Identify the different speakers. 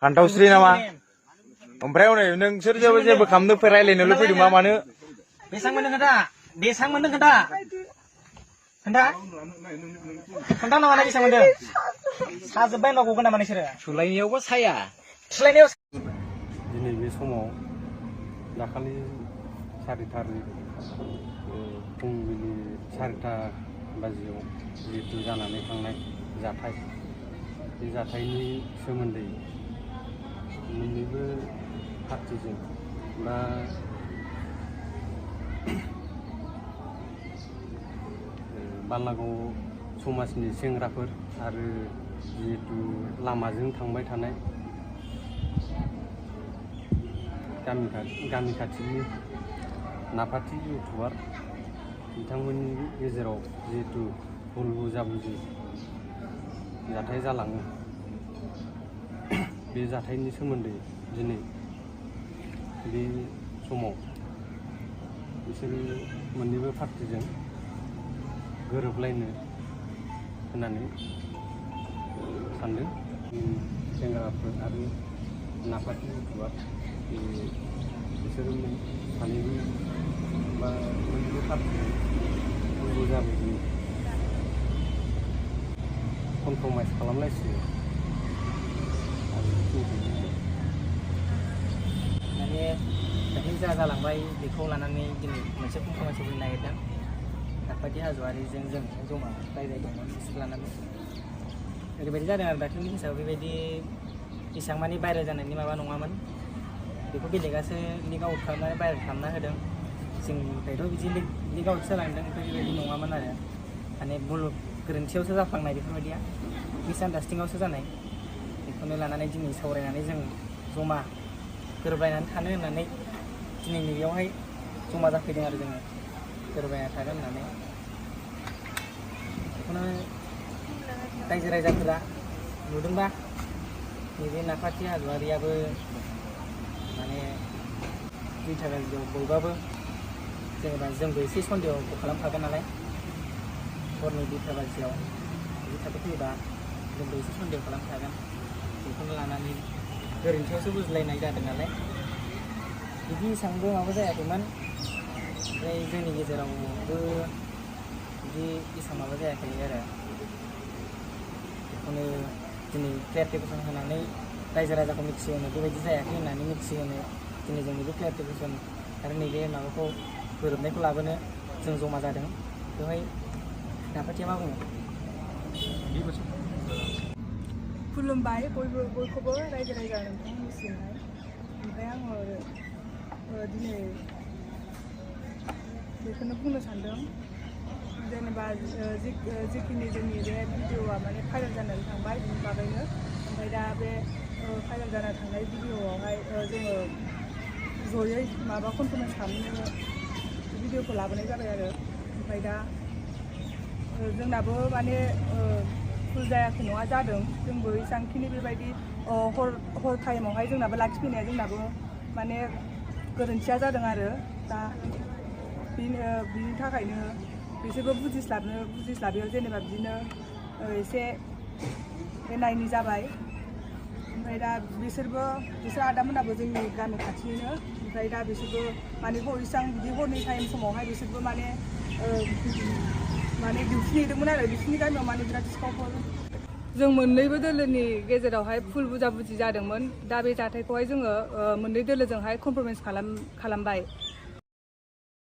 Speaker 1: फान्थावस्रि नामा ओमफ्राय उनै नोंसोर जेबो खालामनो रायलायनोल' फैदों मा मानो
Speaker 2: बेसां मोनदों खोन्था बेसां मोनदों खोन्था नामा बेसां मोनदों साजोब्बाय न' गगोन नामा नोंसोरो
Speaker 1: सुलायनायावबो साया
Speaker 2: सुलायनायाव
Speaker 3: दिनै बे समाव दाखालि 4 थारिख फुंबिलि 4टा बाजियाव जिहेतु जानानै थांनाय जाथाय बे जाथायनि सोमोन्दै मोननैबो पार्टिजों बा बालागाव समाजनि सेंग्राफोर आरो जिहेतु लामाजों थांबाय थानाय गामि खाथिनि नाफाथि इउटुबार बिथांमोननि गेजेराव जिहेतु भुल बुजाबुजि जाथाय जालाङो बे जाथायनि सोमोन्दै दिनै बे समाव बिसोरो मोननैबो पार्टिजों गोरोबलायनो होननानै सानदों सेंग्राफोर आरो नाफाथि इउटुबार बिसोरो सानैबो बा मोननैबो पार्टिजों बुजाबुजि कमप्रमाइस खालामलायसिगोन
Speaker 2: माने दाख्लै जा जालांबाय बेखौ लानानै दिनै मोनसे कमप्रमाइस होनो नागिरदों नाफाथि हाज'वारिजों जों जमा रायज्लायदोंमोन बिसोर लानानै ओरैबायदि जादों आरो दाख्लैनि केसाव बेबायदि एसेबां मानि भाइरेल जानायनि माबा नङामोन बेखौ बेलेगासो लिक आउट खालामनानै भाइरेल खालामना होदों जोंनिफ्रायथ' बिदि लिक आउट जालांदों बेबायदि नङामोन आरो माने भुल गोरोन्थियावसो जाफ्लांनाय बेफोरबायदिया मिसआन्डारस्टेन्डिंआवसो जानाय बेखौनो लानानै दिनै सावरायनानै जों जमा गोरोबलायनानै थानो होननानै दिनै नैबेयावहाय जमा जाफैदों आरो जोङो गोरोबलायना थागोन होननानै बेखौनो रायजो राजाफोरा नुदोंबा नैबे नाफाथि हाज'वारियाबो माने 2टा बाजियाव बयबाबो जेनेबा जोंबो एसे सन्देहखौ खालामखागोन नालाय हरनि 2टा बाजियाव बिदि थाब फैयोबा जोंबो एसे सन्देह खालामखागोन बेखौनो लानानै गोरोन्थियावसो बुजिलायनाय जादों नालाय बिदि एसेबांबो माबा जायाखैमोन ओमफ्राय जोंनि गेजेरावबो बिदि एसेबां माबा जायाखै आरो बेखौनो दिनै क्लियारिफिकेसन होनानै रायजो राजाखौ मिथिहोनो बेबायदि जायाखै होननानै मिथिहोनो दिनै जों नैबे क्लियारिफिकेसन आरो नैबे माबाखौ गोरोबनायखौ लाबोनो जों जमा जादों बेवहाय नाफाथिया मा बुङो
Speaker 4: खुलुमबाय बयखौबो रायजो राजा नोंथांमोननिसिमहाय ओमफ्राय आङो दिनै बेखौनो बुंनो सानदों जेनेबा जिखिनि जोंनि बे भिडिअ'आ माने भाइरेल जानानै थांबाय बिनि बागैनो ओमफ्राय दा बे भाइरेल जाना थांनाय भिडिअ'आवहाय जोङो जयै माबा कमप्रमाइस खालामनो भिडिअ'खौ लाबोनाय जाबाय आरो ओमफ्राय दा जोंनाबो माने भुल जायाखै नङा जादों जोंबो एसेबांखिनि बेबायदि हर टाइमावहाय जोंनाबो लाखिफैनाया जोंनाबो माने गोरोन्थिया जादों आरो दा बिनि थाखायनो बिसोरबो बुजिस्लाबियाव जेनेबा बिदिनो एसे नायनि जाबाय ओमफ्राय दा बिसोर आदामोनाबो जोंनि गामि खाथिनिनो ओमफ्राय दा बिसोरबो माने इसेबां बिदि हरनि टाइम समावहाय बिसोरबो माने डिउटि नेदोंमोन आरो बिसोरनि गामियाव माने बिराद सिखावफोर जों मोननैबो दोलोनि गेजेरावहाय भुल बुजाबुजि जादोंमोन दा बे जाथायखौहाय जोङो मोननै दोलोजोंहाय कमप्रमाइस खालामबाय